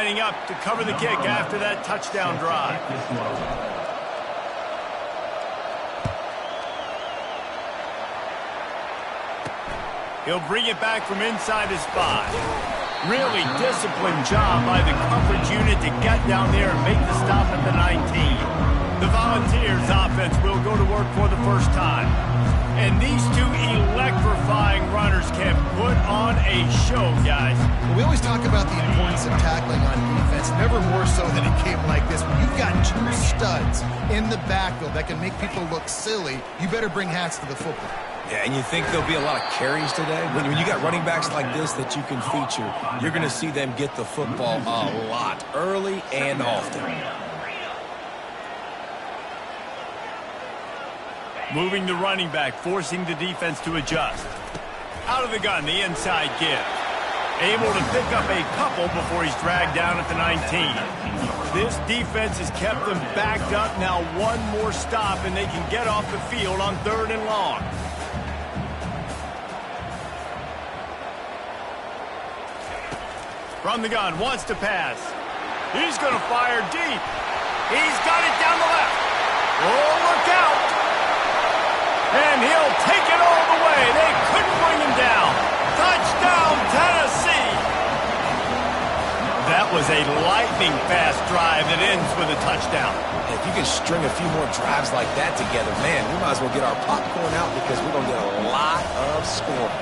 lining up to cover the kick after that touchdown drive. He'll bring it back from inside his 5. Really disciplined job by the coverage unit to get down there and make the stop at the 19. The Volunteers offense will go to work for the first time. And these two electrifying runners can put on a show, guys. Well, we always talk about the importance of tackling on defense, never more so than a game like this. When you've got two studs in the backfield that can make people look silly, you better bring hats to the football. Yeah, and you think there'll be a lot of carries today? When you got running backs like this that you can feature, you're going to see them get the football a lot, early and often. Moving the running back, forcing the defense to adjust. Out of the gun, the inside give. Able to pick up a couple before he's dragged down at the 19. This defense has kept them backed up. Now one more stop, and they can get off the field on 3rd and long. From the gun, wants to pass. He's going to fire deep. He's got it down the left. Oh, look out. And he'll take it all the way. They couldn't bring him down. Touchdown, Tennessee. That was a lightning-fast drive that ends with a touchdown. If you can string a few more drives like that together, man, we might as well get our popcorn out because we're going to get a lot of scoring.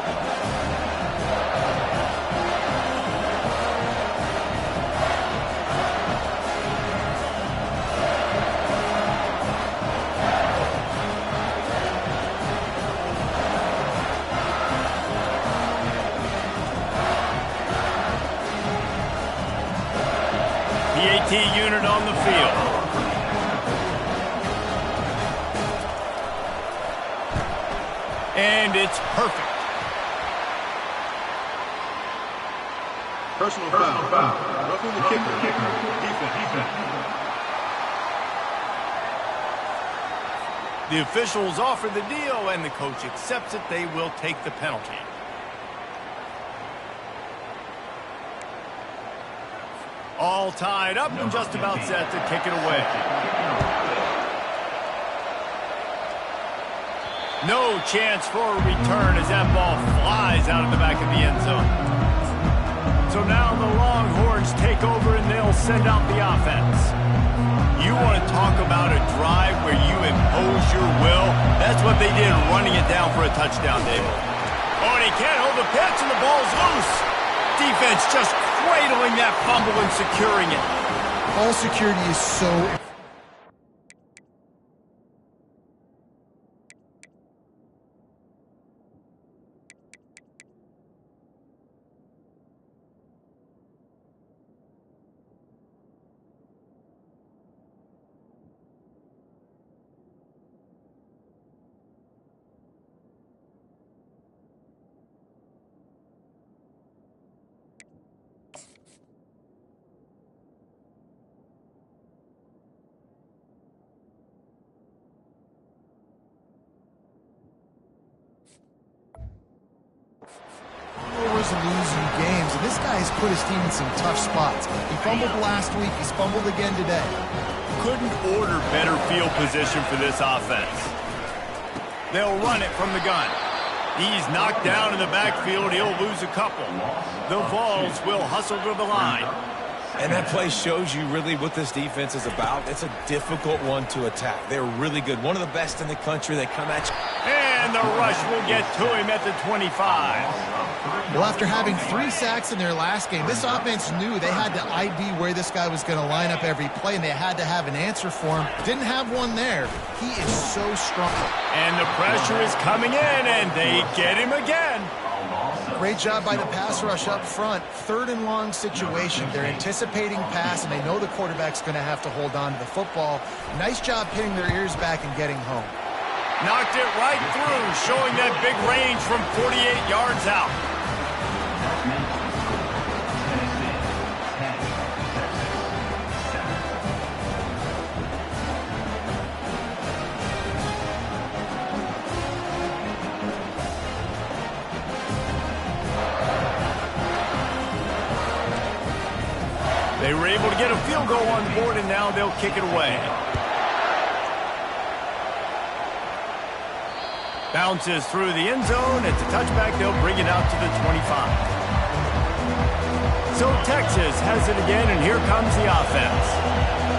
Unit on the field. And it's perfect. Personal foul. Roughing the kicker. Defense. The officials offer the deal, and the coach accepts it. They will take the penalty. All tied up and just about set to kick it away. No chance for a return as that ball flies out of the back of the end zone. So now the Longhorns take over and they'll send out the offense. You want to talk about a drive where you impose your will? That's what they did, running it down for a touchdown, David. Oh, and he can't hold the pitch and the ball's loose. Defense just cradling that fumble and securing it. Ball security is so... losing games, and this guy has put his team in some tough spots. He fumbled last week, he's fumbled again today. Couldn't order better field position for this offense. They'll run it from the gun. He's knocked down in the backfield. He'll lose a couple. The Vols will hustle to the line. And that play shows you really what this defense is about. It's a difficult one to attack. They're really good. One of the best in the country. They come at you. And the rush will get to him at the 25. Well, after having 3 sacks in their last game, this offense knew they had to ID where this guy was going to line up every play, and they had to have an answer for him. Didn't have one there. He is so strong. And the pressure is coming in, and they get him again. Great job by the pass rush up front. 3rd and long situation. They're anticipating pass, and they know the quarterback's going to have to hold on to the football. Nice job pinning their ears back and getting home. Knocked it right through, showing that big range from 48 yards out. They They were able to get a field goal on the board, and now they'll kick it away. Bounces through the end zone. It's a touchback. They'll bring it out to the 25. So Texas has it again, and here comes the offense.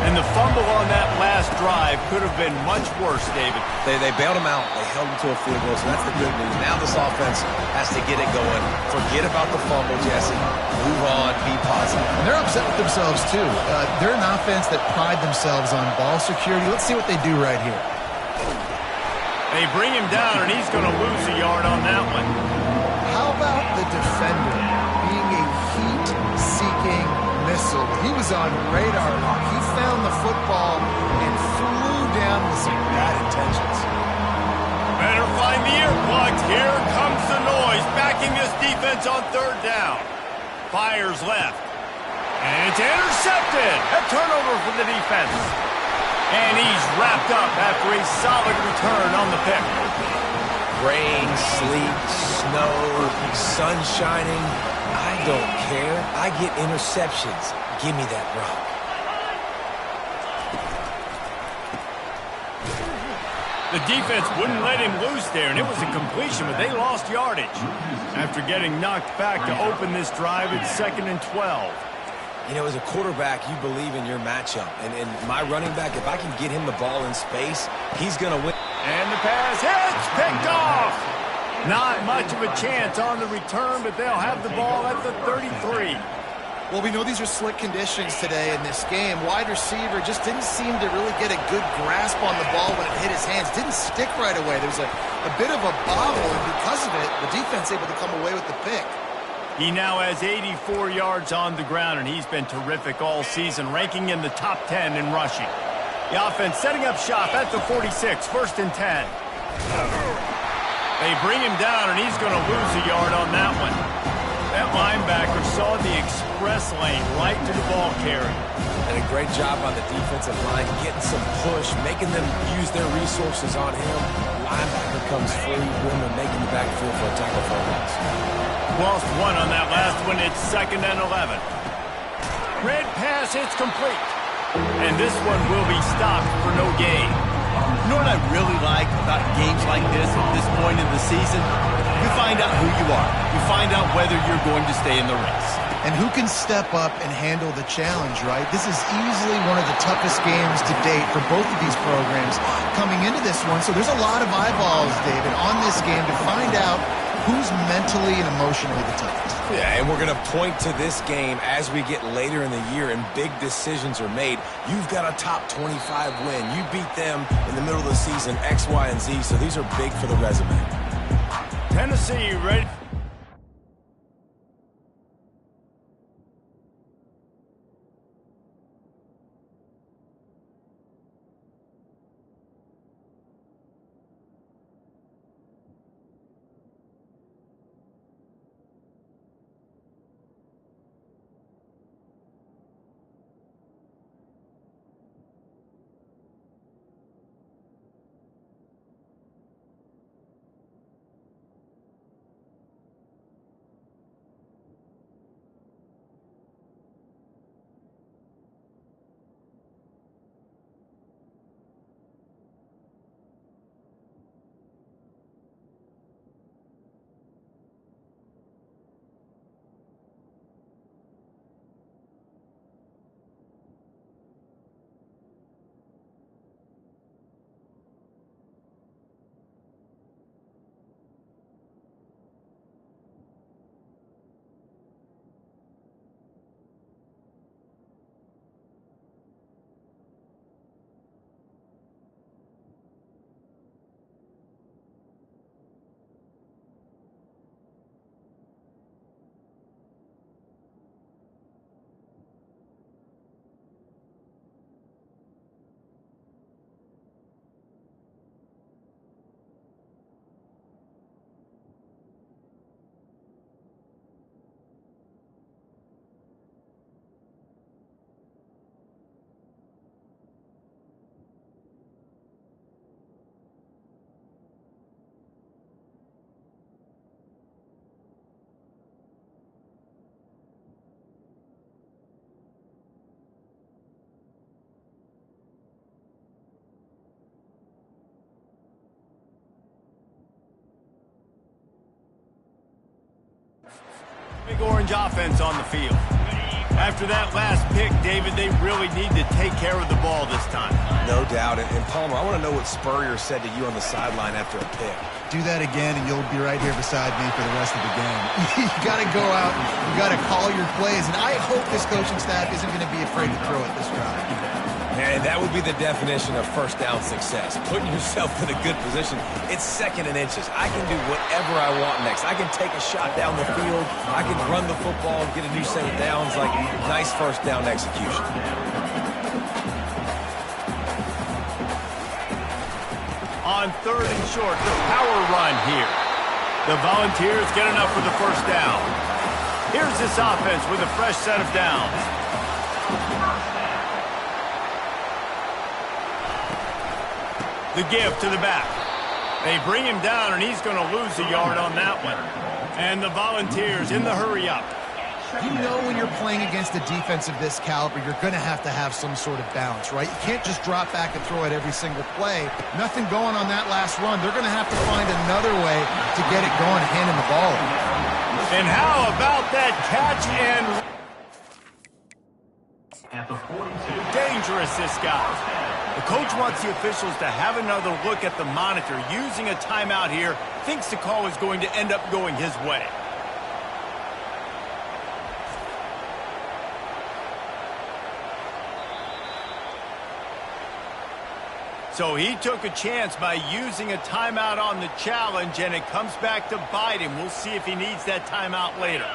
And the fumble on that last drive could have been much worse, David. They bailed him out. They held him to a field goal, so that's the good news. Now this offense has to get it going. Forget about the fumble, Jesse. Move on. Be positive. And they're upset with themselves, too. They're an offense that pride themselves on ball security. Let's see what they do right here. They bring him down, and he's going to lose a yard on that one. How about the defender being a heat-seeking missile? He was on radar. He found the football and flew down with some bad intentions. Better find the earplugs. Here comes the noise, backing this defense on third down. Fires left. And it's intercepted. A turnover for the defense. And he's wrapped up after a solid return on the pick. Rain, sleet, snow, sun shining. I don't care. I get interceptions. Give me that rock. The defense wouldn't let him loose there, and it was a completion, but they lost yardage. After getting knocked back to open this drive, it's 2nd and 12. You know, as a quarterback, you believe in your matchup. And my running back, if I can get him the ball in space, he's going to win. And the pass hits, picked off. Not much of a chance on the return, but they'll have the ball at the 33. Well, we know these are slick conditions today in this game. Wide receiver just didn't seem to really get a good grasp on the ball when it hit his hands. Didn't stick right away. There was a bit of a bobble, and because of it, the defense able to come away with the pick. He now has 84 yards on the ground, and he's been terrific all season, ranking in the top 10 in rushing. The offense setting up shop at the 46, 1st and 10. They bring him down, and he's going to lose a yard on that one. That linebacker saw the express lane right to the ball carrier. And a great job on the defensive line, getting some push, making them use their resources on him. Linebacker comes free, women making the backfield for a tackle for a loss. Lost one on that last one. It's 2nd and 11. Red pass, it's complete. And this one will be stopped for no gain. You know what I really like about games like this at this point in the season? You find out who you are. You find out whether you're going to stay in the race. And who can step up and handle the challenge, right? This is easily one of the toughest games to date for both of these programs coming into this one. So there's a lot of eyeballs, David, on this game to find out who's mentally and emotionally the toughest. Yeah, and we're going to point to this game as we get later in the year and big decisions are made. You've got a top 25 win. You beat them in the middle of the season, X, Y, and Z, so these are big for the resume. Tennessee ready. Big orange offense on the field. After that last pick, David, they really need to take care of the ball this time. No doubt. And Palmer, I want to know what Spurrier said to you on the sideline after a pick. Do that again, and you'll be right here beside me for the rest of the game. You got to go out. You got to call your plays. And I hope this coaching staff isn't going to be afraid to throw it this drive. And that would be the definition of first down success. Putting yourself in a good position. It's second and inches. I can do whatever I want next. I can take a shot down the field. I can run the football and get a new set of downs. Like, nice first down execution. On third and short, the power run here. The Volunteers get enough for the first down. Here's this offense with a fresh set of downs. The give to the back. They bring him down, and he's going to lose a yard on that one. And the Volunteers in the hurry up. You know when you're playing against a defense of this caliber, you're going to have some sort of balance, right? You can't just drop back and throw it every single play. Nothing going on that last run. They're going to have to find another way to get it going, handing the ball. And how about that catch and... Dangerous, this guy. The coach wants the officials to have another look at the monitor. Using a timeout here, thinks the call is going to end up going his way. So he took a chance by using a timeout on the challenge, and it comes back to bite him. We'll see if he needs that timeout later.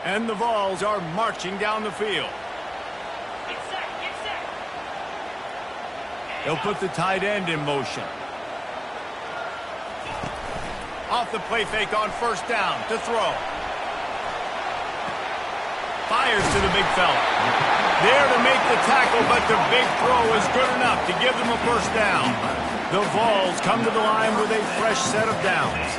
And the Vols are marching down the field. They'll put the tight end in motion. Off the play fake on first down to throw. Fires to the big fella. There to make the tackle, but the big throw is good enough to give them a first down. The Vols come to the line with a fresh set of downs.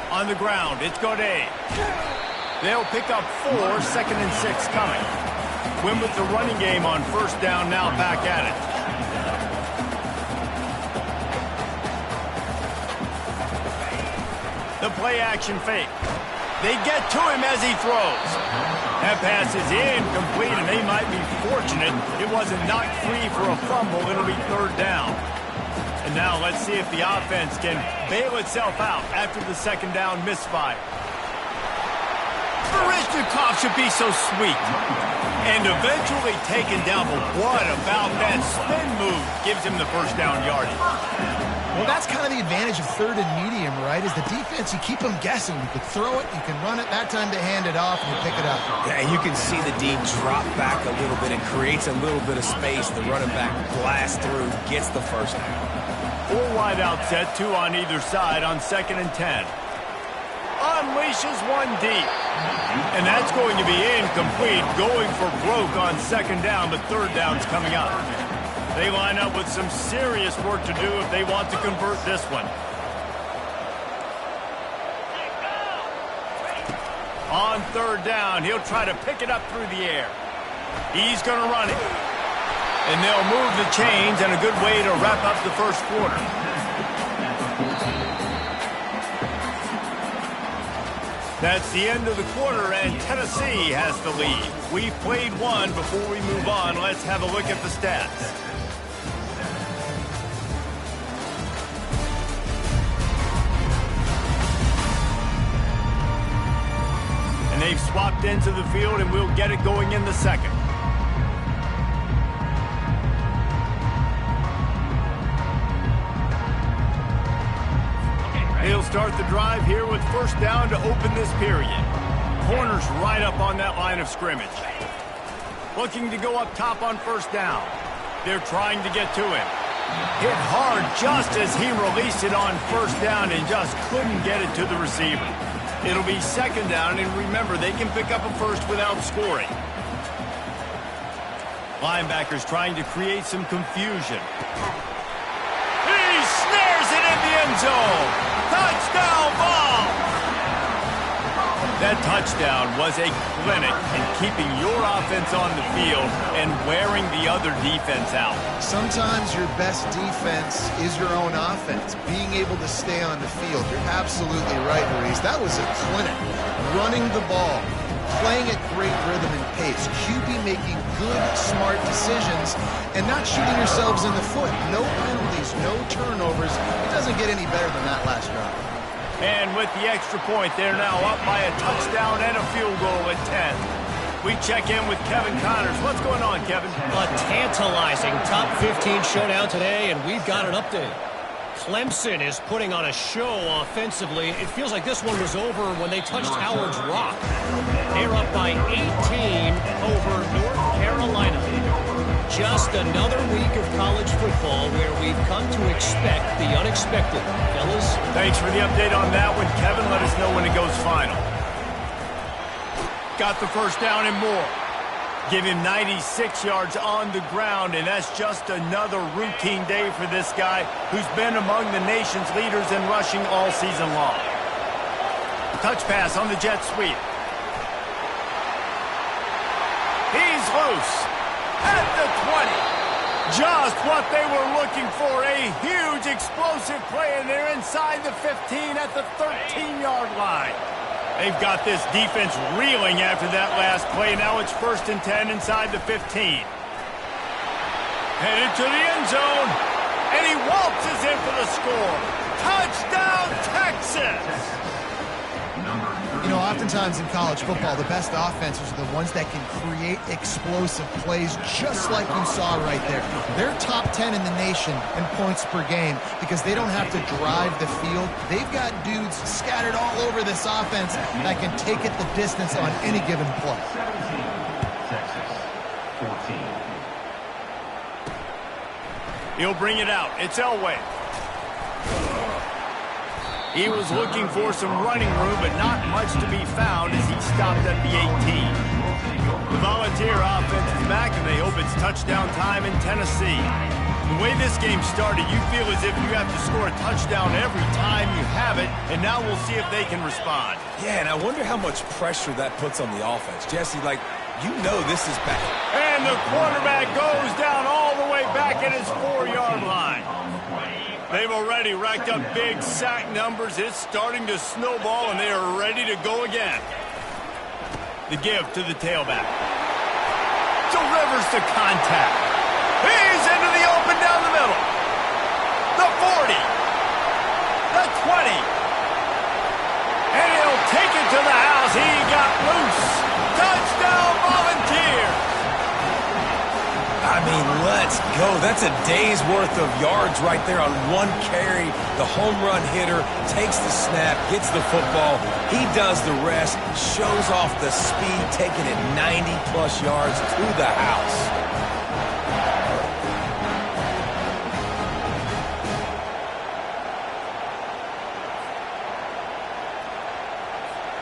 On the ground, it's Godet. They'll pick up 4, second and 6 coming. Win with the running game on first down, now back at it. The play action fake. They get to him as he throws. That pass is incomplete, and they might be fortunate it wasn't knocked free for a fumble. It'll be third down. And now let's see if the offense can bail itself out after the second down misfire. Barishnikov should be so sweet. And eventually taken down, but what about that spin move? Gives him the first down yardage. Well, that's kind of the advantage of third and medium, right? Is the defense, you keep them guessing. You can throw it, you can run it, that time to hand it off, and you pick it up. Yeah, and you can see the D drop back a little bit. It creates a little bit of space. The running back blasts through, gets the first down. 4 wide out set, 2 on either side on second and 10. Unleashes one deep. And that's going to be incomplete, going for broke on second down, but third down's coming up. They line up with some serious work to do if they want to convert this one. On third down, he'll try to pick it up through the air. He's going to run it. And they'll move the chains, and a good way to wrap up the first quarter. That's the end of the quarter, and Tennessee has the lead. We've played one. Before we move on, let's have a look at the stats. And they've swapped into the field, and we'll get it going in the second. He'll start the drive here with first down to open this period. Corners right up on that line of scrimmage. Looking to go up top on first down. They're trying to get to him. Hit hard just as he released it on first down and just couldn't get it to the receiver. It'll be second down, and remember, they can pick up a first without scoring. Linebackers trying to create some confusion. He snares it in the end zone. Touchdown ball! That touchdown was a clinic in keeping your offense on the field and wearing the other defense out. Sometimes your best defense is your own offense, being able to stay on the field. You're absolutely right, Maurice. That was a clinic. Running the ball, playing at great rhythm and pace, QB making good, smart decisions, and not shooting yourselves in the foot. No penalties, no turnovers. It doesn't get any better than that last drive. And with the extra point, they're now up by a touchdown and a field goal at 10. We check in with Kevin Connors. What's going on, Kevin? A tantalizing top 15 showdown today, and we've got an update. Clemson is putting on a show offensively. It feels like this one was over when they touched Howard's Rock. They're up by 18 over North Carolina. Just another week of college football where we've come to expect the unexpected. Fellas? Thanks for the update on that one, Kevin. Let us know when it goes final. Got the first down and more. Give him 96 yards on the ground, and that's just another routine day for this guy who's been among the nation's leaders in rushing all season long. Touch pass on the jet sweep. He's loose at the 20. Just what they were looking for, a huge explosive play, and they're inside the 15 at the 13-yard line. They've got this defense reeling after that last play. Now it's 1st and 10 inside the 15. Headed to the end zone, and he waltzes in for the score. Touchdown, Texas! You know, oftentimes in college football, the best offenses are the ones that can create explosive plays just like you saw right there. They're top 10 in the nation in points per game because they don't have to drive the field. They've got dudes scattered all over this offense that can take it the distance on any given play. 17, Texas, 14. He'll bring it out. It's Elway. He was looking for some running room, but not much to be found as he stopped at the 18. The Volunteer offense is back, and they hope it's touchdown time in Tennessee. The way this game started, you feel as if you have to score a touchdown every time you have it, and now we'll see if they can respond. Yeah, and I wonder how much pressure that puts on the offense. Jesse, like, you know this is bad. And the quarterback goes down all the way back at his 4-yard line. They've already racked up big sack numbers. It's starting to snowball, and they are ready to go again. The give to the tailback. Delivers the contact. He's into the open down the middle. The 40. The 20. And he'll take it to the house. He got loose. Touchdown, Volunteers. I mean, let's go. That's a day's worth of yards right there on one carry. The home run hitter takes the snap, gets the football. He does the rest, shows off the speed, taking it 90-plus yards to the house.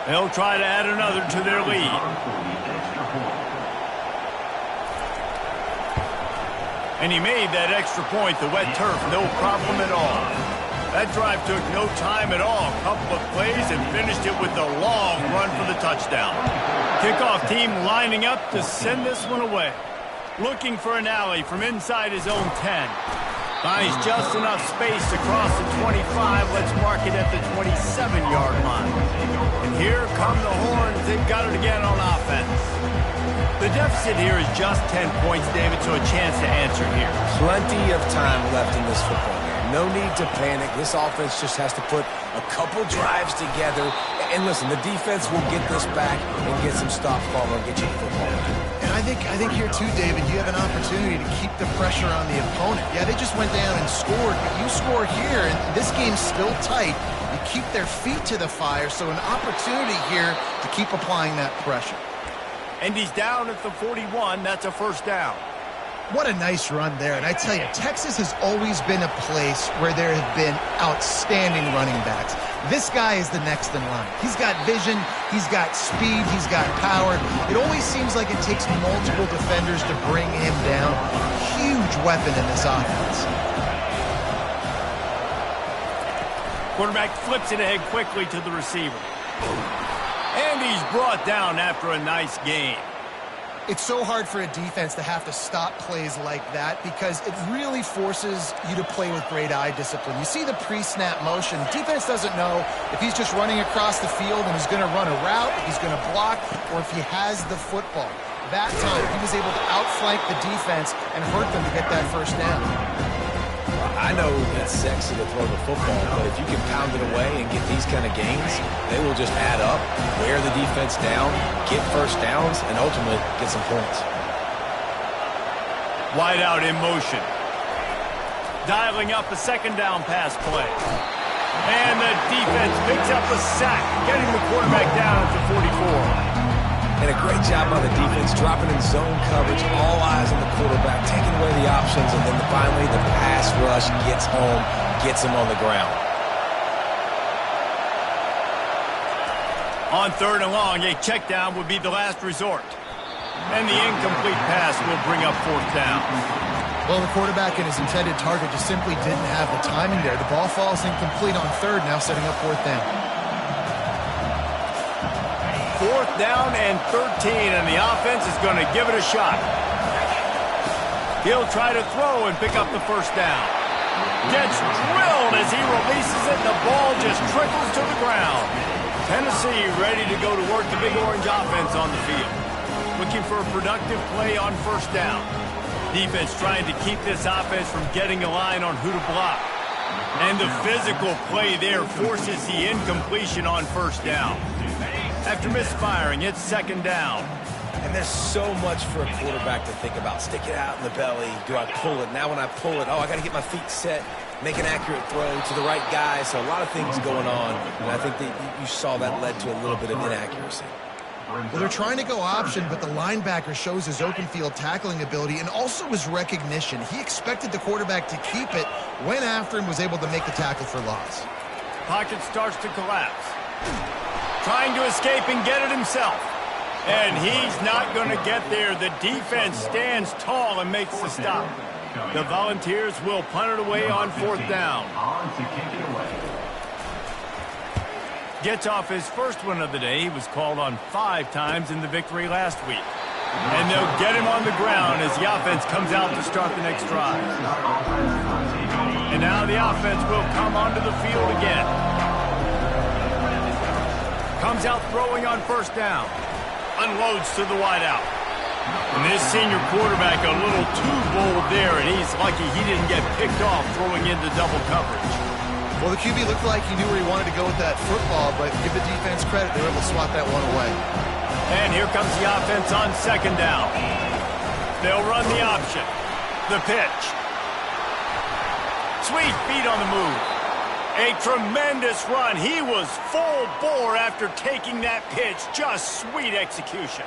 They'll try to add another to their lead. And he made that extra point, the wet turf, no problem at all. That drive took no time at all. A couple of plays and finished it with a long run for the touchdown. Kickoff team lining up to send this one away. Looking for an alley from inside his own 10. Finds just enough space to cross the 25. Let's mark it at the 27-yard line. And here come the Horns. They've got it again on offense. The deficit here is just 10 points, David, so a chance to answer here. Plenty of time left in this football game. No need to panic. This offense just has to put a couple drives together. And listen, the defense will get this back and get some stops following and get you the football. And I think here too, David, you have an opportunity to keep the pressure on the opponent. Yeah, they just went down and scored, but you score here, and this game's still tight. You keep their feet to the fire, so an opportunity here to keep applying that pressure. And he's down at the 41. That's a first down. What a nice run there. And I tell you, Texas has always been a place where there have been outstanding running backs. This guy is the next in line. He's got vision, he's got speed, he's got power. It always seems like it takes multiple defenders to bring him down. Huge weapon in this offense. Quarterback flips it ahead quickly to the receiver. And he's brought down after a nice gain. It's so hard for a defense to have to stop plays like that because it really forces you to play with great eye discipline. You see the pre-snap motion. Defense doesn't know if he's just running across the field and he's going to run a route, if he's going to block, or if he has the football. That time, he was able to outflank the defense and hurt them to get that first down. I know it's sexy to throw the football, but if you can pound it away and get these kind of gains, they will just add up, wear the defense down, get first downs, and ultimately get some points. Wide out in motion. Dialing up a second down pass play. And the defense picks up a sack, getting the quarterback down at the 44. And a great job by the defense, dropping in zone coverage, all eyes on the quarterback, taking away the options, and then finally the pass rush gets home, gets him on the ground. On 3rd and long, a check down would be the last resort. And the incomplete pass will bring up 4th down. Well, the quarterback and his intended target just simply didn't have the timing there. The ball falls incomplete on 3rd, now setting up 4th down. 4th down and 13, and the offense is going to give it a shot. He'll try to throw and pick up the first down. Gets drilled as he releases it, and the ball just trickles to the ground. Tennessee ready to go to work the Big Orange offense on the field. Looking for a productive play on 1st down. Defense trying to keep this offense from getting a line on who to block. And the physical play there forces the incompletion on 1st down. After misfiring, it's 2nd down. And there's so much for a quarterback to think about. Stick it out in the belly. Do I pull it? Now when I pull it, I got to get my feet set, make an accurate throw to the right guy. So a lot of things going on. And I think that you saw that led to a little bit of inaccuracy. Well, they're trying to go option, but the linebacker shows his open field tackling ability and also his recognition. He expected the quarterback to keep it, went after him, was able to make the tackle for loss. Pocket starts to collapse. Trying to escape and get it himself. And he's not going to get there. The defense stands tall and makes the stop. The Volunteers will punt it away on 4th down. Gets off his first one of the day. He was called on 5 times in the victory last week. And they'll get him on the ground as the offense comes out to start the next drive. And now the offense will come onto the field again. Comes out throwing on 1st down. Unloads to the wideout. And this senior quarterback a little too bold there, and he's lucky he didn't get picked off throwing into double coverage. Well, the QB looked like he knew where he wanted to go with that football, but give the defense credit, they were able to swat that one away. And here comes the offense on 2nd down. They'll run the option. The pitch. Sweet feet on the move. A tremendous run. He was full bore after taking that pitch. Just sweet execution.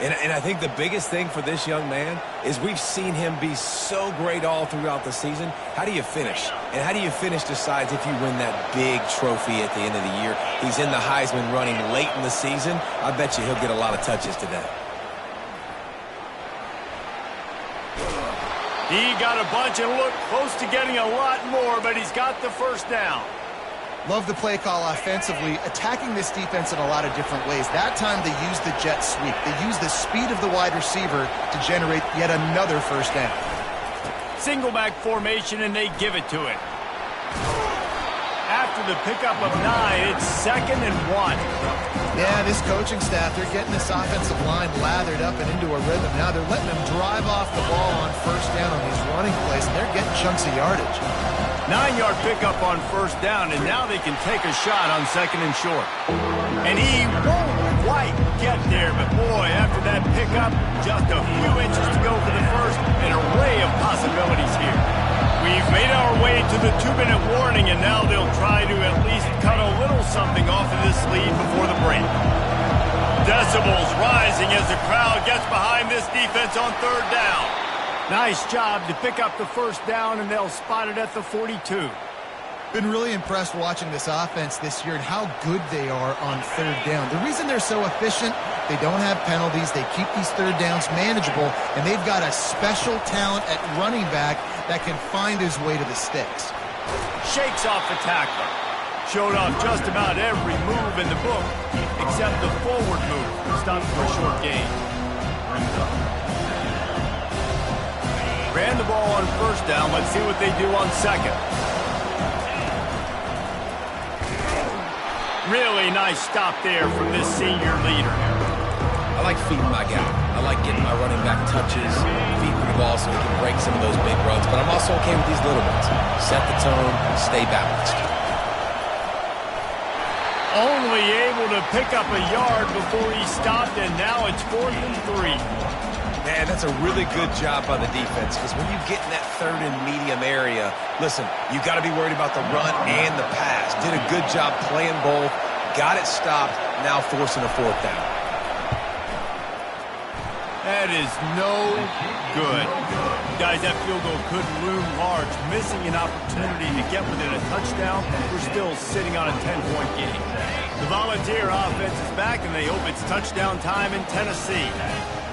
And I think the biggest thing for this young man is we've seen him be so great all throughout the season. How do you finish? And how do you finish decides if you win that big trophy at the end of the year. He's in the Heisman running late in the season. I bet you he'll get a lot of touches today. He got a bunch and looked close to getting a lot more, but he's got the first down. Love the play call offensively, attacking this defense in a lot of different ways. That time they used the jet sweep. They used the speed of the wide receiver to generate yet another first down. Single back formation, and they give it to him. After the pickup of 9, it's 2nd and 1. Yeah, this coaching staff, they're getting this offensive line lathered up and into a rhythm. Now they're letting them drive off the ball on 1st down on these running plays, and they're getting chunks of yardage. 9-yard pickup on 1st down, and now they can take a shot on 2nd and short. And he won't quite get there, but boy, after that pickup, just a few inches to go for the first, an array of possibilities here. We've made our way to the 2-minute warning, and now they'll try to at least cut a little something off of this lead before the break. Decibels rising as the crowd gets behind this defense on 3rd down. Nice job to pick up the first down, and they'll spot it at the 42. Been really impressed watching this offense this year and how good they are on 3rd down. The reason they're so efficient, they don't have penalties, they keep these 3rd downs manageable, and they've got a special talent at running back that can find his way to the sticks. Shakes off the tackler. Showed off just about every move in the book, except the forward move. Stopped for a short gain. Ran the ball on first down. Let's see what they do on second. Really nice stop there from this senior leader. I like feeding my guy. I like getting my running back touches, feeding the ball so he can break some of those big runs. But I'm also okay with these little ones. Set the tone, stay balanced. Only able to pick up a yard before he stopped, and now it's 4th and 3. Man, that's a really good job by the defense, because when you get in that third and medium area, listen, you got to be worried about the run and the pass. Did a good job playing both, got it stopped, now forcing a 4th down. That is no good. Guys, that field goal could loom large. Missing an opportunity to get within a touchdown. We're still sitting on a 10-point game. The Volunteer offense is back, and they hope it's touchdown time in Tennessee.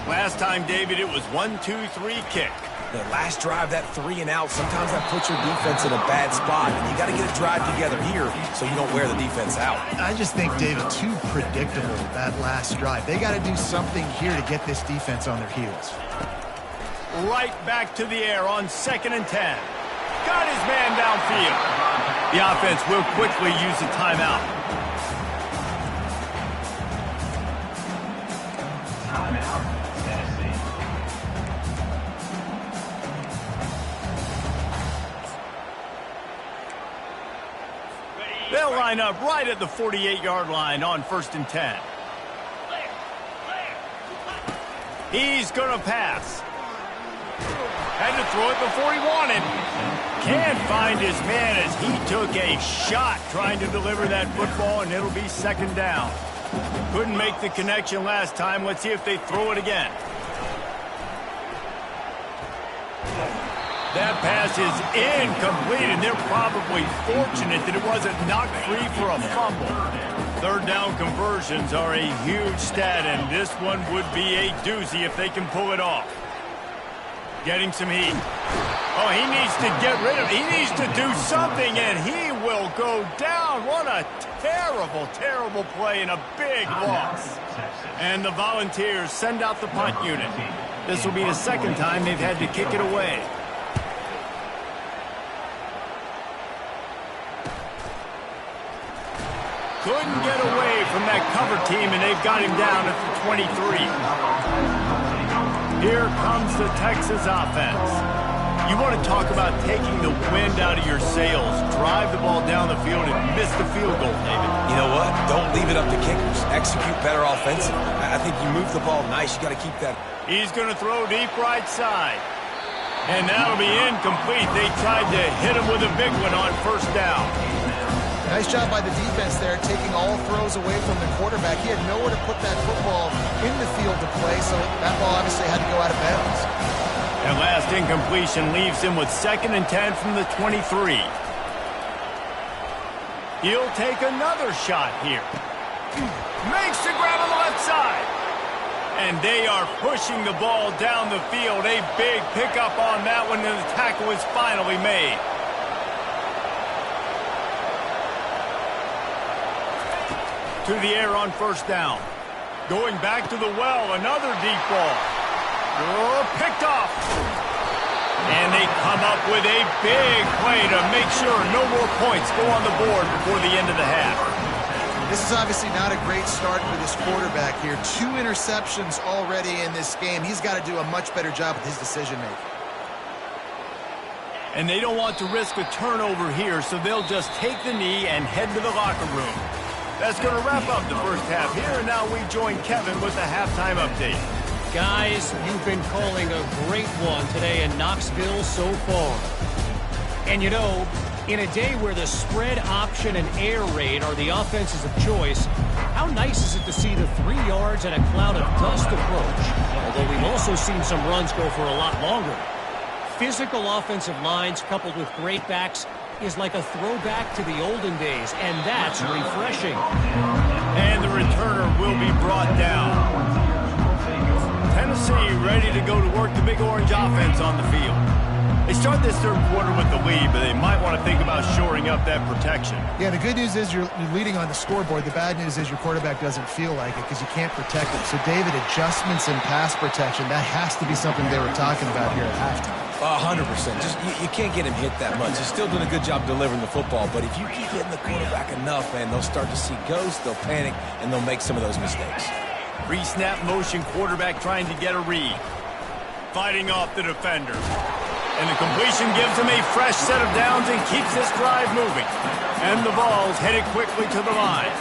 Last time, David, it was 1-2-3 kick. The last drive, that 3 and out, sometimes that puts your defense in a bad spot, and you got to get a drive together here so you don't wear the defense out. I just think, David, too predictable, that last drive. They got to do something here to get this defense on their heels. Right back to the air on 2nd and 10. Got his man downfield. The offense will quickly use a timeout. They'll line up right at the 48-yard line on 1st and 10. He's going to pass. Had to throw it before he wanted. Can't find his man as he took a shot trying to deliver that football, and it'll be 2nd down. Couldn't make the connection last time. Let's see if they throw it again. That pass is incomplete, and they're probably fortunate that it wasn't knocked free for a fumble. 3rd down conversions are a huge stat, and this one would be a doozy if they can pull it off. Getting some heat. Oh, he needs to get rid of it. He needs to do something, and he will go down. What a terrible, terrible play and a big loss. And the Volunteers send out the punt unit. This will be the 2nd time they've had to kick it away. Couldn't get away from that cover team, and they've got him down at the 23. Here comes the Texas offense. You want to talk about taking the wind out of your sails. Drive the ball down the field and miss the field goal, David. You know what? Don't leave it up to kickers. Execute better offensively. I think you move the ball nice. You got to keep that. He's going to throw deep right side. And that'll be incomplete. They tried to hit him with a big one on 1st down. Nice job by the defense there, taking all throws away from the quarterback. He had nowhere to put that football in the field to play, so that ball obviously had to go out of bounds. That last incompletion leaves him with 2nd and 10 from the 23. He'll take another shot here. Makes the grab on the left side. And they are pushing the ball down the field. A big pickup on that one, and the tackle is finally made. To the air on 1st down. Going back to the well, another deep ball. Oh, picked off. And they come up with a big play to make sure no more points go on the board before the end of the half. This is obviously not a great start for this quarterback here. 2 interceptions already in this game. He's got to do a much better job with his decision-making. And they don't want to risk a turnover here, so they'll just take the knee and head to the locker room. That's going to wrap up the 1st half here, and now we join Kevin with the halftime update. Guys, you've been calling a great one today in Knoxville so far. And you know, in a day where the spread option and air raid are the offenses of choice, how nice is it to see the 3 yards and a cloud of dust approach? Although we've also seen some runs go for a lot longer. Physical offensive lines coupled with great backs is like a throwback to the olden days, and that's refreshing. And the returner will be brought down. Tennessee ready to go to work the Big Orange offense on the field. They start this third quarter with the lead, but they might want to think about shoring up that protection. Yeah, the good news is you're leading on the scoreboard. The bad news is your quarterback doesn't feel like it because you can't protect him. So, David, adjustments in pass protection, that has to be something they were talking about here at halftime. 100%. Just you can't get him hit that much. He's still doing a good job delivering the football, but if you keep hitting the quarterback enough, man, they'll start to see ghosts, they'll panic, and they'll make some of those mistakes. Pre-snap motion quarterback trying to get a read. Fighting off the defender. And the completion gives him a fresh set of downs and keeps this drive moving. And the ball's headed quickly to the line.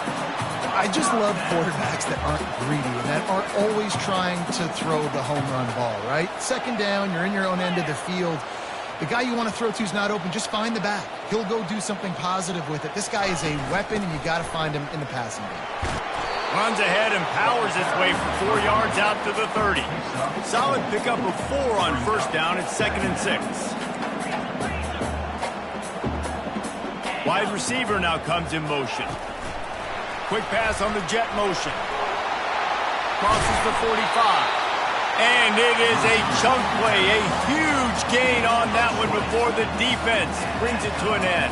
I just love quarterbacks that aren't greedy and that aren't always trying to throw the home run ball, right? Second down, you're in your own end of the field. The guy you want to throw to is not open. Just find the back. He'll go do something positive with it. This guy is a weapon, and you got to find him in the passing game. Runs ahead and powers his way for 4 yards out to the 30. Solid pickup of 4 on first down. It's 2nd and 6. Wide receiver now comes in motion. Quick pass on the jet motion. Crosses the 45. And it is a chunk play. A huge gain on that one before the defense brings it to an end.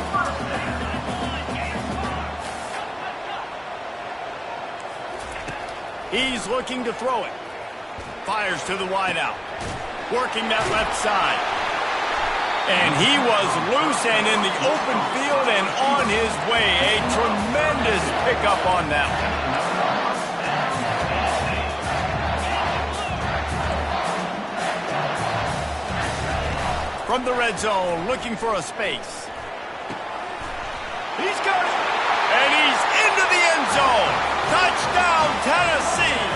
He's looking to throw it. Fires to the wideout. Working that left side. And he was loose and in the open field and on his way. A tremendous pickup on that one. From the red zone, looking for a space. He's got it. And he's into the end zone. Touchdown, Tennessee!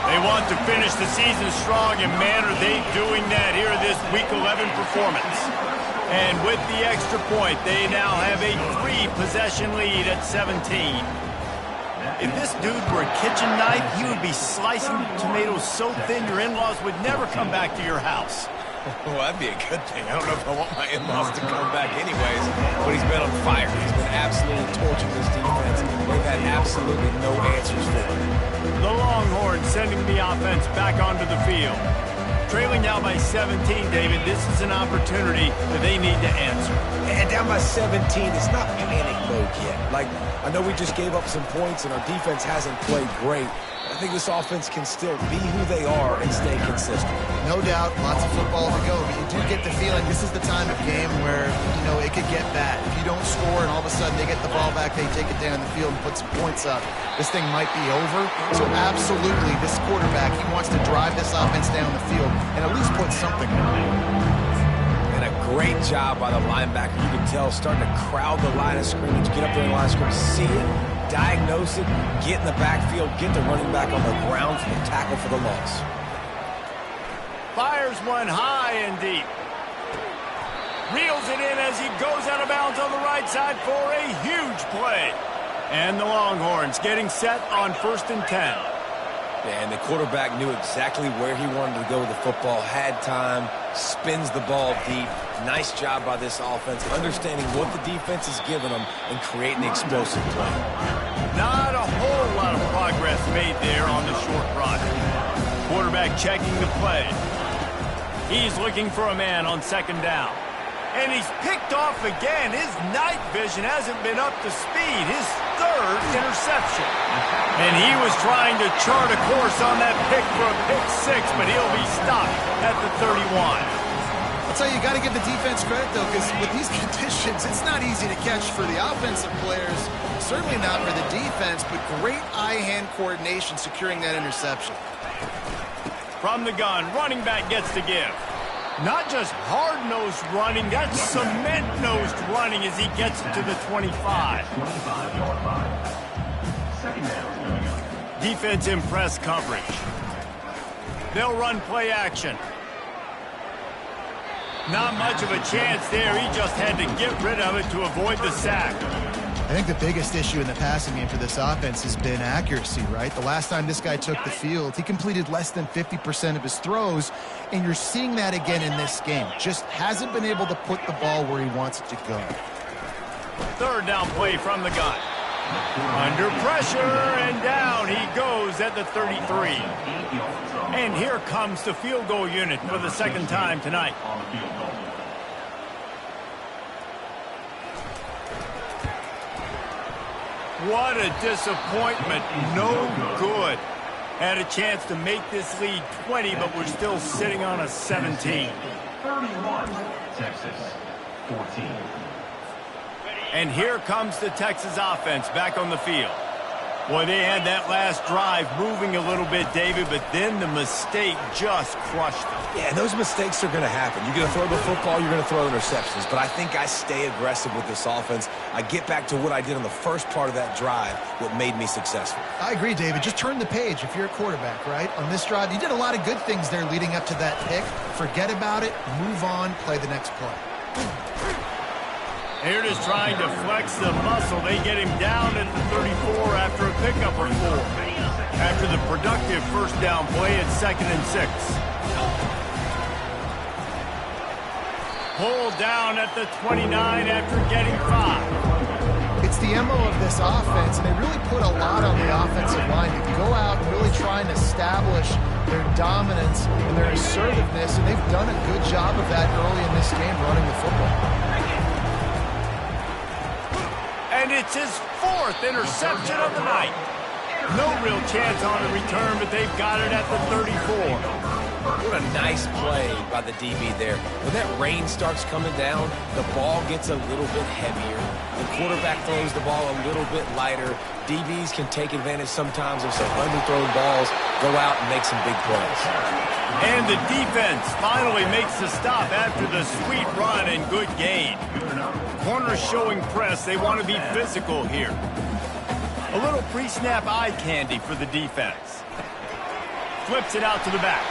They want to finish the season strong, and man, are they doing that here this Week 11 performance. And with the extra point, they now have a 3-possession lead at 17. If this dude were a kitchen knife, he would be slicing tomatoes so thin your in-laws would never come back to your house. Well, that'd be a good thing. I don't know if I want my in-laws to come back anyways, but he's been on fire. He's been absolutely torching this defense. They've had absolutely no answers for him. The Longhorns sending the offense back onto the field. Trailing now by 17, David, this is an opportunity that they need to answer. And down by 17, it's not panic mode yet. Like, I know we just gave up some points and our defense hasn't played great. I think this offense can still be who they are and stay consistent. No doubt, lots of football to go, but you do get the feeling this is the time of game where, you know, it could get bad. If you don't score and all of a sudden they get the ball back, they take it down the field and put some points up, this thing might be over. So absolutely, this quarterback, he wants to drive this offense down the field and at least put something on it. And a great job by the linebacker. You can tell starting to crowd the line of scrimmage, get up there in the line of scrimmage, see it, diagnose it, get in the backfield, get the running back on the ground for the tackle for the loss. Fires one high and deep. Reels it in as he goes out of bounds on the right side for a huge play. And the Longhorns getting set on 1st and 10. Yeah, and the quarterback knew exactly where he wanted to go with the football, had time, spins the ball deep. Nice job by this offense, understanding what the defense is giving them and creating the explosive play. Not a whole lot of progress made there on the short run. Quarterback checking the play. He's looking for a man on 2nd down. And he's picked off again. His night vision hasn't been up to speed. His 3rd interception. And he was trying to chart a course on that pick for a pick 6, but he'll be stopped at the 31. I'll tell you, you got to give the defense credit, though, because with these conditions, it's not easy to catch for the offensive players. Certainly not for the defense, but great eye-hand coordination securing that interception. From the gun, running back gets to give. Not just hard-nosed running, that's cement-nosed running as he gets it to the 25. Defense in press coverage. They'll run play action. Not much of a chance there. He just had to get rid of it to avoid the sack. I think the biggest issue in the passing game for this offense has been accuracy, right? The last time this guy took the field, he completed less than 50% of his throws, and you're seeing that again in this game. Just hasn't been able to put the ball where he wants it to go. 3rd down play from the gun. Under pressure, and down he goes at the 33. And here comes the field goal unit for the 2nd time tonight. What a disappointment. No good. Had a chance to make this lead 20, but we're still sitting on a 17. 31, Texas, 14. And here comes the Texas offense back on the field. Boy, they had that last drive moving a little bit, David, but then the mistake just crushed them. Yeah, and those mistakes are going to happen. You're going to throw the football, you're going to throw interceptions. But I think I stay aggressive with this offense. I get back to what I did on the first part of that drive, what made me successful. I agree, David. Just turn the page if you're a quarterback, right? On this drive, you did a lot of good things there leading up to that pick. Forget about it, move on, play the next play. Here just trying to flex the muscle. They get him down at the 34 after a pickup of 4. After the productive first down play, it's 2nd and 6. Pulled down at the 29 after getting 5. It's the MO of this offense, and they really put a lot on the offensive line to go out and really try and establish their dominance and their assertiveness, and they've done a good job of that early in this game running the football. And it's his 4th interception of the night. No real chance on a return, but they've got it at the 34. What a nice play by the DB there. When that rain starts coming down, the ball gets a little bit heavier. The quarterback throws the ball a little bit lighter. DBs can take advantage sometimes of some underthrown balls, go out and make some big plays. And the defense finally makes the stop after the sweet run and good gain. Corners showing press. They want to be physical here. A little pre-snap eye candy for the defense. Flips it out to the back.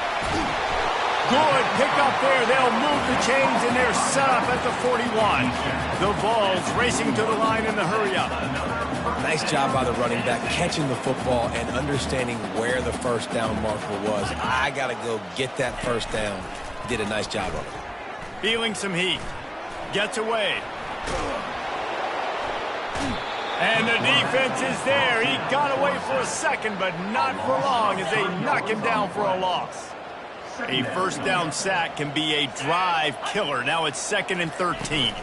Good pick up there. They'll move the chains, and they're set up at the 41. The ball's racing to the line in the hurry-up. Nice job by the running back, catching the football and understanding where the first down marker was. I got to go get that first down. He did a nice job of it. Feeling some heat. Gets away. And the defense is there. He got away for a second, but not for long as they knock him down for a loss. A first down sack can be a drive killer. Now it's 2nd and 13.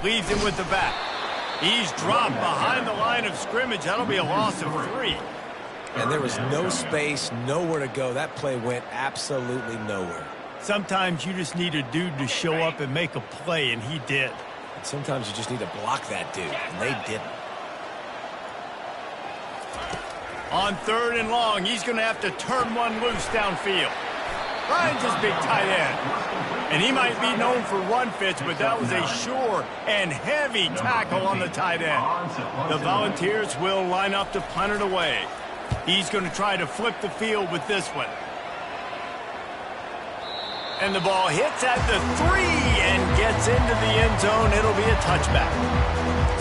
Leaves him with the back. He's dropped behind the line of scrimmage. That'll be a loss of 3. And there was no space, nowhere to go. That play went absolutely nowhere. Sometimes you just need a dude to show up and make a play, and he did. And sometimes you just need to block that dude, and they didn't. On 3rd and long, he's going to have to turn one loose downfield. Finds his big tight end. And he might be known for run fits, but that was a sure and heavy tackle on the tight end. The Volunteers will line up to punt it away. He's going to try to flip the field with this one. And the ball hits at the 3 and gets into the end zone. It'll be a touchback.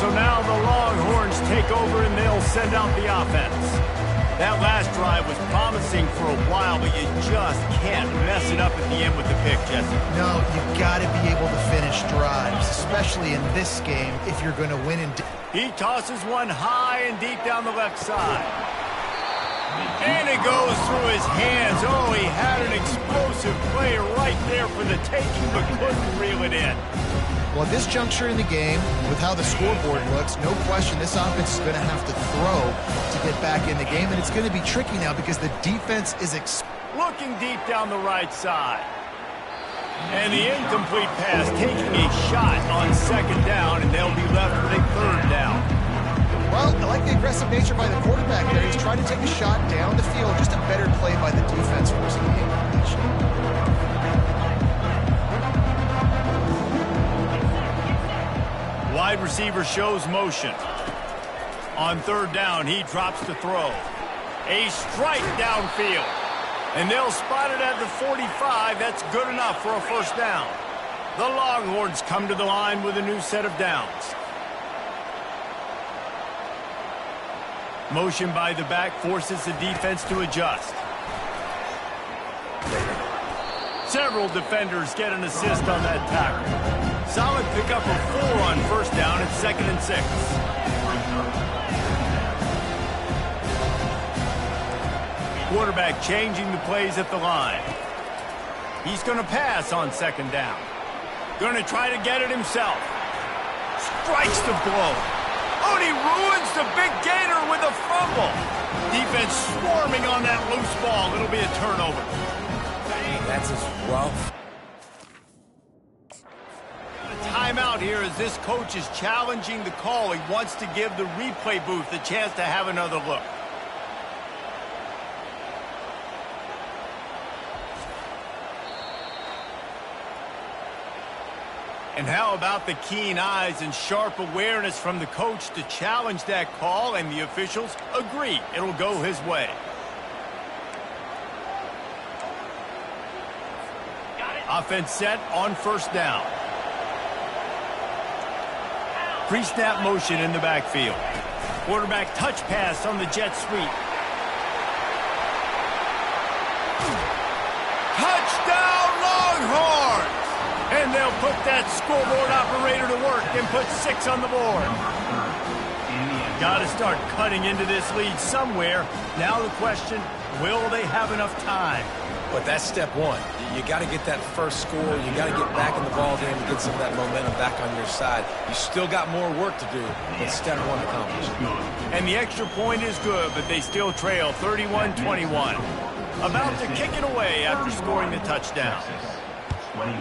So now the Longhorns take over and they'll send out the offense. That last drive was promising for a while, but you just can't mess it up at the end with the pick, Jesse. No, you've got to be able to finish drives, especially in this game if you're going to win. He tosses one high and deep down the left side. And it goes through his hands. Oh, he had an explosive play right there for the taking, but couldn't reel it in. Well, at this juncture in the game, with how the scoreboard looks, no question this offense is going to have to throw to get back in the game, and it's going to be tricky now because the defense is looking deep down the right side. And the incomplete pass taking a shot on 2nd down, and they'll be left with a 3rd down. Well, I like the aggressive nature by the quarterback there. He's trying to take a shot down the field. Just a better play by the defense forcing the incompletion. Wide receiver shows motion. On 3rd down, he drops to throw. A strike downfield. And they'll spot it at the 45. That's good enough for a first down. The Longhorns come to the line with a new set of downs. Motion by the back forces the defense to adjust. Several defenders get an assist on that tackle. Solid pickup of 4 on first down at 2nd and 6. Quarterback changing the plays at the line. He's going to pass on 2nd down. Going to try to get it himself. Strikes the blow. Oh, and he ruins the big gainer with a fumble. Defense swarming on that loose ball. It'll be a turnover. That's just rough. Timeout here as this coach is challenging the call. He wants to give the replay booth a chance to have another look. And how about the keen eyes and sharp awareness from the coach to challenge that call, and the officials agree it'll go his way. Offense set on first down. Pre-snap motion in the backfield. Quarterback touch pass on the jet sweep. Touchdown Longhorns! And they'll put that scoreboard operator to work and put 6 on the board. Got to start cutting into this lead somewhere. Now the question, will they have enough time? But that's step one. You got to get that first score. You got to get back in the ball game to get some of that momentum back on your side. You still got more work to do, but step one accomplished. And the extra point is good, but they still trail 31-21. About to kick it away after scoring the touchdown. 21.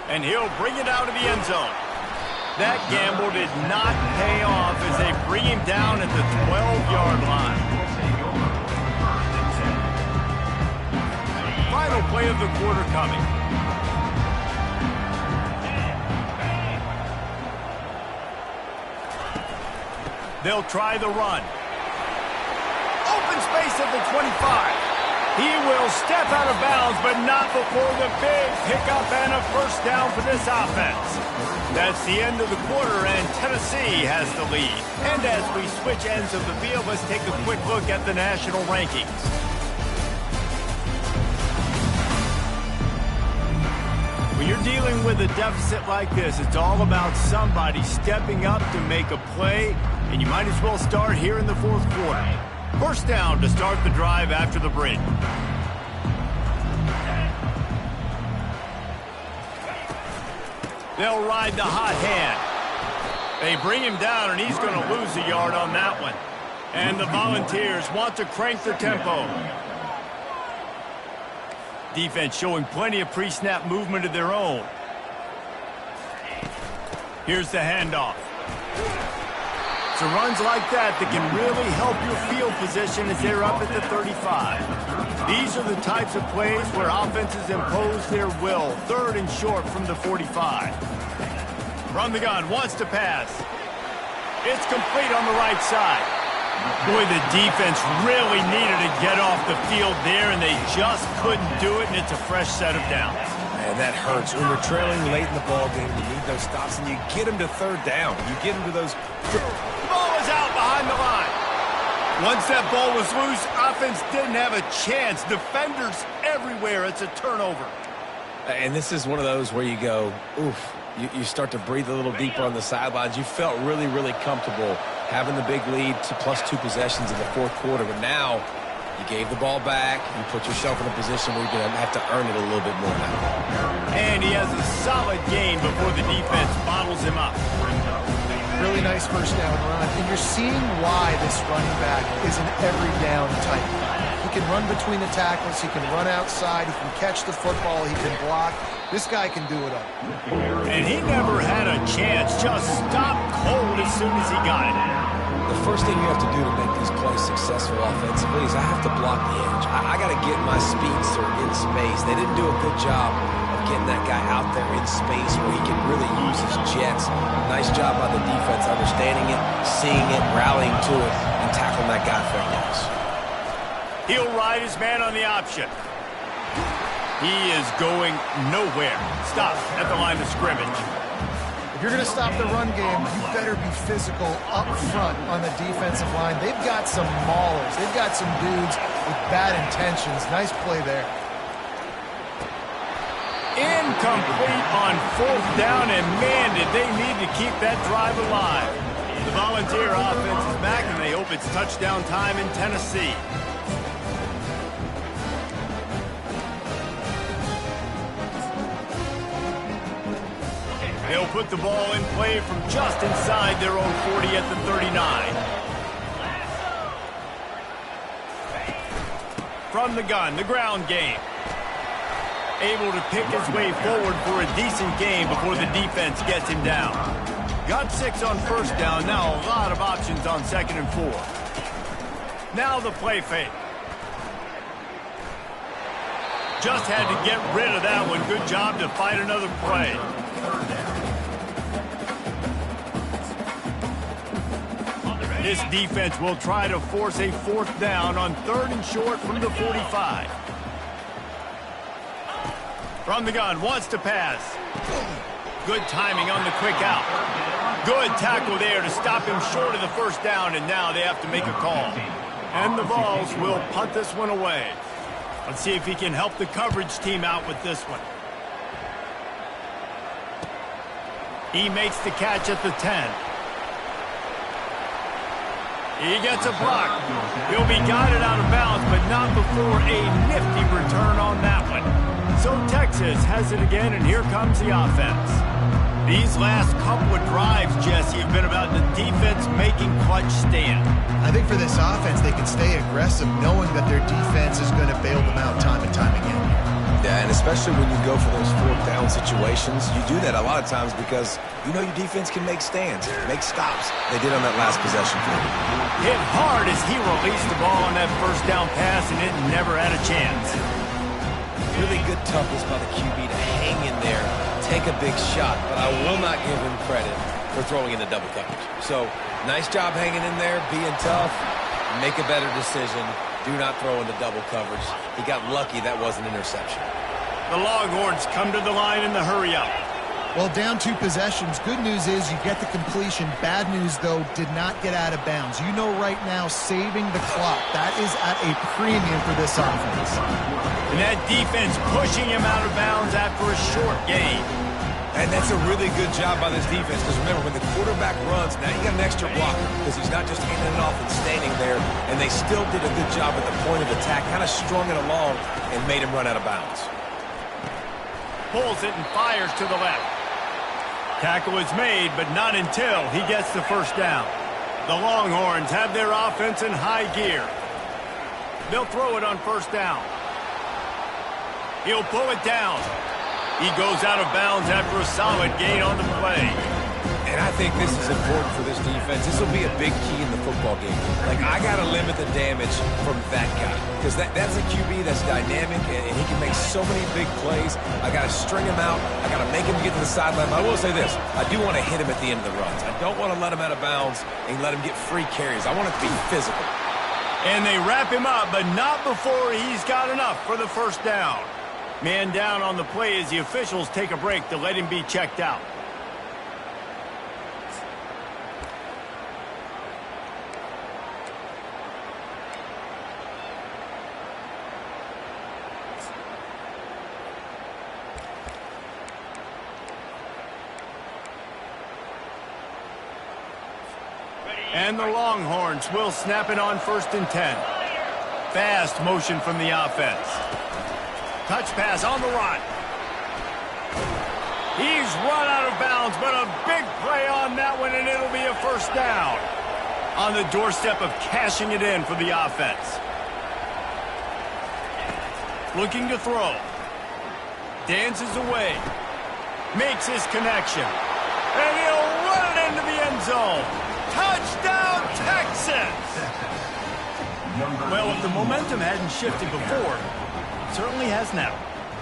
And he'll bring it out of the end zone. That gamble did not pay off as they bring him down at the 12-yard line. Final play of the quarter coming. They'll try the run. Open space at the 25. He will step out of bounds, but not before the big pickup and a first down for this offense. That's the end of the quarter, and Tennessee has the lead. And as we switch ends of the field, let's take a quick look at the national rankings. When you're dealing with a deficit like this, it's all about somebody stepping up to make a play, and you might as well start here in the fourth quarter. First down to start the drive after the break. They'll ride the hot hand. They bring him down, and he's going to lose a yard on that one. And the Volunteers want to crank their tempo. Defense showing plenty of pre-snap movement of their own. Here's the handoff. It's runs like that can really help your field position as they're up at the 35. These are the types of plays where offenses impose their will. Third and short from the 45. From the gun, wants to pass. It's complete on the right side. Boy, the defense really needed to get off the field there, and they just couldn't do it, and it's a fresh set of downs. Man, that hurts. When you're trailing late in the ball game, you need those stops, and you get them to third down. You get them to those... Ball is out behind the line. Once that ball was loose, offense didn't have a chance. Defenders everywhere. It's a turnover. And this is one of those where you go, oof, you start to breathe a little deeper on the sidelines. You felt really, really comfortable having the big lead to +2 possessions in the fourth quarter. But now you gave the ball back. You put yourself in a position where you're going to have to earn it a little bit more now. And he has a solid gain before the defense bottles him up. Really nice first down run. And you're seeing why this running back is an every down type. He can run between the tackles. He can run outside. He can catch the football. He can block. This guy can do it all. And he never had a chance. Just stopped cold as soon as he got it. The first thing you have to do to make these plays successful offensively is I have to block the edge. I got to get my speedster in space. They didn't do a good job of getting that guy out there in space where he can really use his jets. Nice job by the defense understanding it, seeing it, rallying to it, and tackling that guy for a loss. He'll ride his man on the option. He is going nowhere. Stopped at the line of scrimmage. If you're going to stop the run game, you better be physical up front on the defensive line. They've got some maulers. They've got some dudes with bad intentions. Nice play there. Incomplete on fourth down, and man, did they need to keep that drive alive. The Volunteer offense is back, and they hope it's touchdown time in Tennessee. They'll put the ball in play from just inside their own 40 at the 39. From the gun, the ground game. Able to pick his way forward for a decent game before the defense gets him down. Got 6 on first down. Now a lot of options on 2nd and 4. Now the play fake. Just had to get rid of that one. Good job to find another play. This defense will try to force a 4th down on 3rd and short from the 45. From the gun, wants to pass. Good timing on the quick out. Good tackle there to stop him short of the 1st down, and now they have to make a call. And the Vols will punt this one away. Let's see if he can help the coverage team out with this one. He makes the catch at the 10. He gets a block. He'll be guided out of bounds, but not before a nifty return on that one. So Texas has it again, and here comes the offense. These last couple of drives, Jesse, have been about the defense making clutch stand. I think for this offense, they can stay aggressive knowing that their defense is going to bail them out time and time again. Yeah, and especially when you go for those 4th down situations, you do that a lot of times because you know your defense can make stands, make stops. They did on that last possession. Hit hard as he released the ball on that 1st down pass, and it never had a chance. Really good toughness by the QB to hang in there, take a big shot, but I will not give him credit for throwing in the double coverage. So, nice job hanging in there, being tough, make a better decision. Do not throw in the double coverage. He got lucky that was an interception. The Longhorns come to the line in the hurry-up. Well, down 2 possessions. Good news is you get the completion. Bad news, though, did not get out of bounds. You know right now, saving the clock. That is at a premium for this offense. And that defense pushing him out of bounds after a short gain. And that's a really good job by this defense because remember, when the quarterback runs, now you got an extra blocker because he's not just handing it off and standing there. And they still did a good job at the point of attack, kind of strung it along and made him run out of bounds. Pulls it and fires to the left. Tackle is made, but not until he gets the 1st down. The Longhorns have their offense in high gear. They'll throw it on 1st down. He'll pull it down. He goes out of bounds after a solid gain on the play. And I think this is important for this defense. This will be a big key in the football game. Like, I got to limit the damage from that guy. Because that's a QB that's dynamic, and he can make so many big plays. I got to string him out. I got to make him get to the sideline. But I will say this. I do want to hit him at the end of the runs. I don't want to let him out of bounds and let him get free carries. I want it to be physical. And they wrap him up, but not before he's got enough for the 1st down. Man down on the play as the officials take a break to let him be checked out. And the Longhorns will snap it on 1st and 10. Fast motion from the offense. Touch pass on the run. He's run out of bounds, but a big play on that one, and it'll be a 1st down. On the doorstep of cashing it in for the offense. Looking to throw. Dances away. Makes his connection. And he'll run it into the end zone. Touchdown, Texas! Well, if the momentum hadn't shifted before, it certainly has now.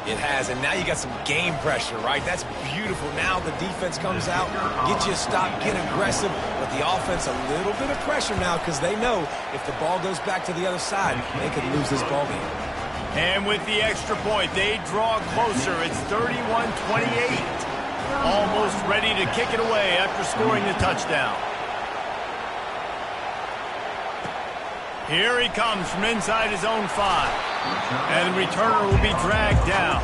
It has, and now you got some game pressure, right? That's beautiful. Now the defense comes out, get you a stop, get aggressive, but the offense a little bit of pressure now because they know if the ball goes back to the other side, they could lose this ball game. And with the extra point, they draw closer. It's 31-28. Almost ready to kick it away after scoring the touchdown. Here he comes from inside his own 5. And the returner will be dragged down.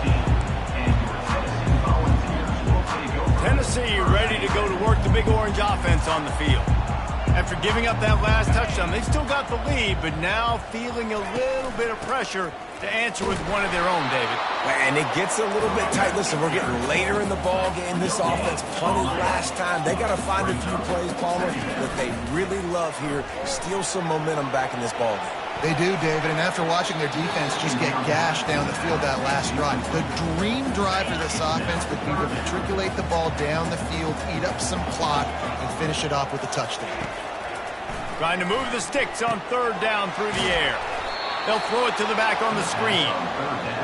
Tennessee ready to go to work the Big Orange offense on the field. After giving up that last touchdown, they still got the lead, but now feeling a little bit of pressure to answer with one of their own, David. And it gets a little bit tight. Listen, we're getting later in the ball game. This offense punted last time. They got to find a few plays, Palmer, that they really love here. Steal some momentum back in this ball game. They do, David, and after watching their defense just get gashed down the field that last drive, the dream drive for this offense would be to matriculate the ball down the field, eat up some clock, and finish it off with a touchdown. Trying to move the sticks on third down through the air. They'll throw it to the back on the screen.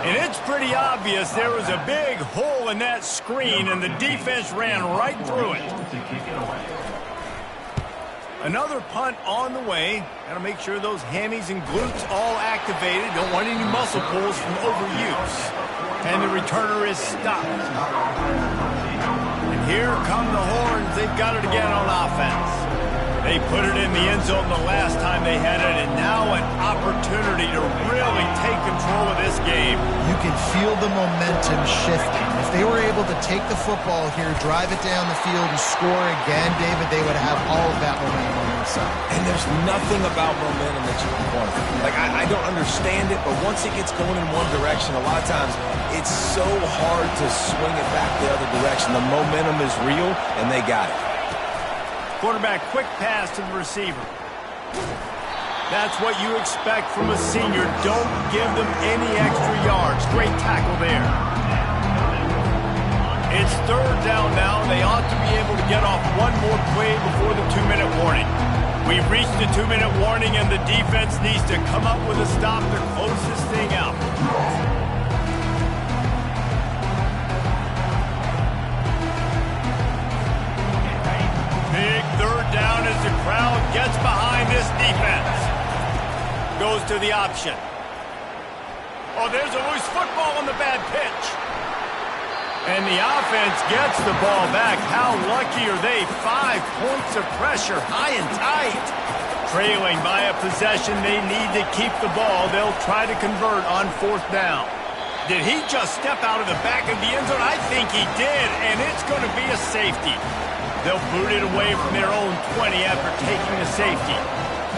And it's pretty obvious there was a big hole in that screen, and the defense ran right through it. Another punt on the way. Got to make sure those hammies and glutes all activated. Don't want any muscle pulls from overuse. And the returner is stopped. And here come the horns. They've got it again on offense. They put it in the end zone the last time they had it, and now an opportunity to really take control of this game. You can feel the momentum shifting. If they were able to take the football here, drive it down the field, and score again, David, they would have all of that momentum on their side. And there's nothing about momentum that you can quantify. Like, I don't understand it, but once it gets going in one direction, a lot of times it's so hard to swing it back the other direction. The momentum is real, and they got it. Quarterback, quick pass to the receiver. That's what you expect from a senior. Don't give them any extra yards. Great tackle there. It's third down now. They ought to be able to get off one more play before the 2-minute warning. We've reached the 2-minute warning, and the defense needs to come up with a stop to close this thing out. Big third down as the crowd gets behind this defense. Goes to the option. Oh, there's a loose football on the bad pitch. And the offense gets the ball back. How lucky are they? 5 points of pressure, high and tight. Trailing by a possession, they need to keep the ball. They'll try to convert on fourth down. Did he just step out of the back of the end zone? I think he did, and it's going to be a safety. They'll boot it away from their own 20 after taking the safety.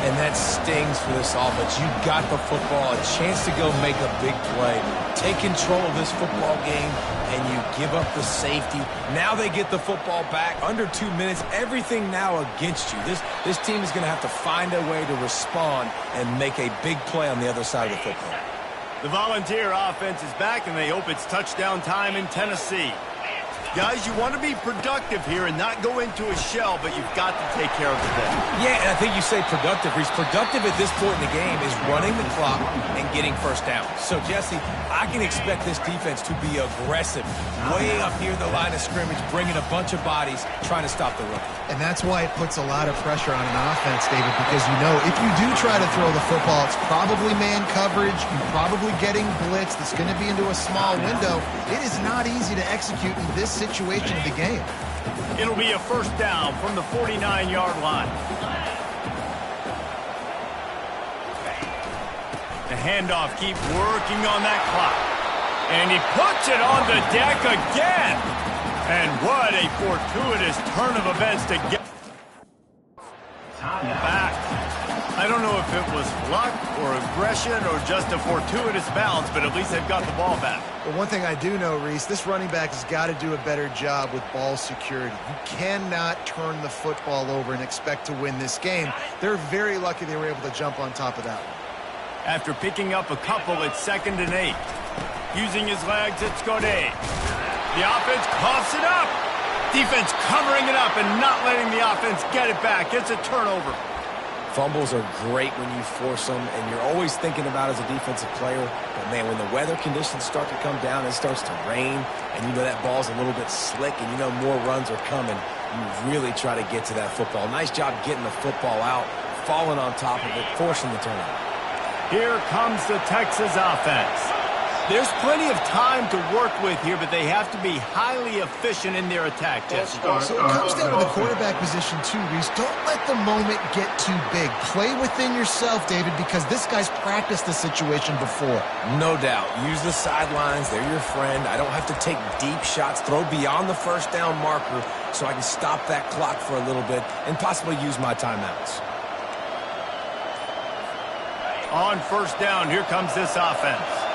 And that stings for this offense. You got the football, a chance to go make a big play. Take control of this football game, and you give up the safety. Now they get the football back. Under 2 minutes, everything now against you. This team is going to have to find a way to respond and make a big play on the other side of the football. The Volunteer offense is back, and they hope it's touchdown time in Tennessee. Guys, you want to be productive here and not go into a shell, but you've got to take care of the ball. Yeah, and I think you say productive. He's productive at this point in the game is running the clock and getting first down. So, Jesse, I can expect this defense to be aggressive. Way up near the line of scrimmage, bringing a bunch of bodies, trying to stop the run. And that's why it puts a lot of pressure on an offense, David, because you know if you do try to throw the football, it's probably man coverage, you're probably getting blitz, that's going to be into a small window. It is not easy to execute in this situation of the game. It'll be a first down from the 49-yard line. The handoff keeps working on that clock. And he puts it on the deck again. And what a fortuitous turn of events to get back. I don't know if it was luck or aggression or just a fortuitous bounce, but at least they've got the ball back. But one thing I do know, Reese, this running back has got to do a better job with ball security. You cannot turn the football over and expect to win this game. They're very lucky they were able to jump on top of that one. After picking up a couple, it's 2nd and 8. Using his legs, it's Godet. The offense coughs it up. Defense covering it up and not letting the offense get it back. It's a turnover. Fumbles are great when you force them, and you're always thinking about as a defensive player, but man, when the weather conditions start to come down, it starts to rain, and you know that ball's a little bit slick, and you know more runs are coming, you really try to get to that football. Nice job getting the football out, falling on top of it, forcing the turnover. Here comes the Texas offense. There's plenty of time to work with here, but they have to be highly efficient in their attack, Jesse. So it comes down to the quarterback position, too, Reese. Don't let the moment get too big. Play within yourself, David, because this guy's practiced the situation before. No doubt. Use the sidelines. They're your friend. I don't have to take deep shots, throw beyond the first down marker so I can stop that clock for a little bit and possibly use my timeouts. On first down, here comes this offense.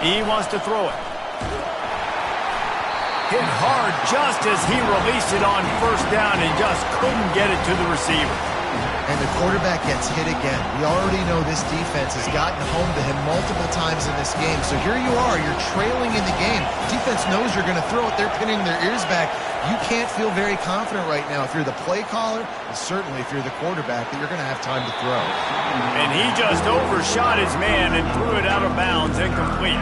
He wants to throw it. Hit hard just as he released it on first down and just couldn't get it to the receiver. And the quarterback gets hit again. We already know this defense has gotten home to him multiple times in this game. So here you are, you're trailing in the game. Defense knows you're going to throw it. They're pinning their ears back. You can't feel very confident right now if you're the play caller, and certainly if you're the quarterback, that you're going to have time to throw. And he just overshot his man and threw it out of bounds, incomplete.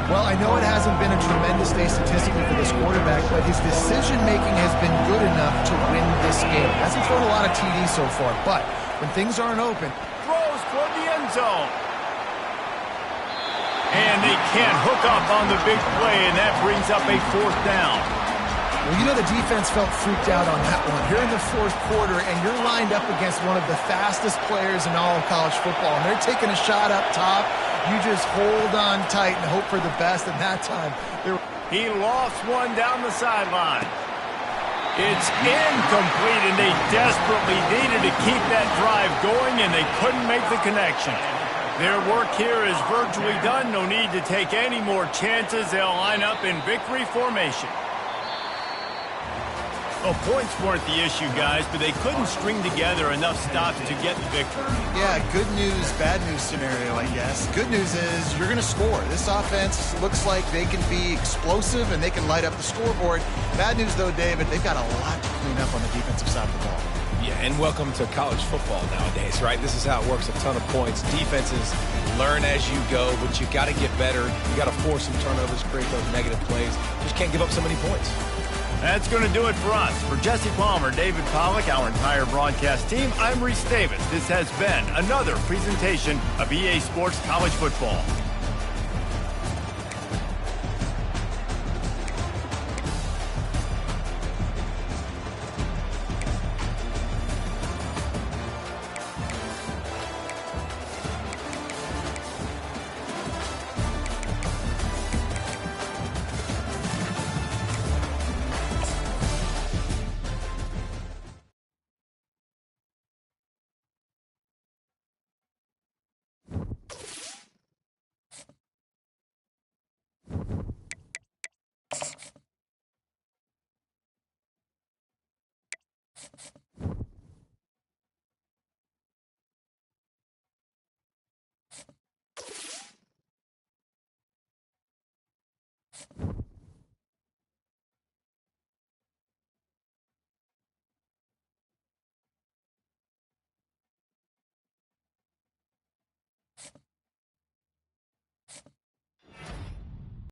Well, I know it hasn't been a tremendous day statistically for this quarterback, but his decision-making has been good enough to win this game. Hasn't thrown a lot of TDs so far, but when things aren't open, Throws toward the end zone. And they can't hook up on the big play, and that brings up a fourth down. well, you know the defense felt freaked out on that one. You're in the fourth quarter, and you're lined up against one of the fastest players in all of college football, and they're taking a shot up top. You just hold on tight and hope for the best, and that time, He lost one down the sideline. It's incomplete, and they desperately needed to keep that drive going, and they couldn't make the connection. Their work here is virtually done. No need to take any more chances. They'll line up in victory formation. Well, points weren't the issue, guys, but they couldn't string together enough stops to get the victory. yeah, good news, bad news scenario, I guess. Good news is you're going to score. This offense looks like they can be explosive and they can light up the scoreboard. Bad news, though, David, they've got a lot to clean up on the defensive side of the ball. Yeah, and welcome to college football nowadays, right? This is how it works, a ton of points. Defenses learn as you go, but you got to get better. You got to force some turnovers, create those negative plays. Just can't give up so many points. That's going to do it for us. For Jesse Palmer, David Pollack, our entire broadcast team, I'm Reese Davis. This has been another presentation of EA Sports College Football.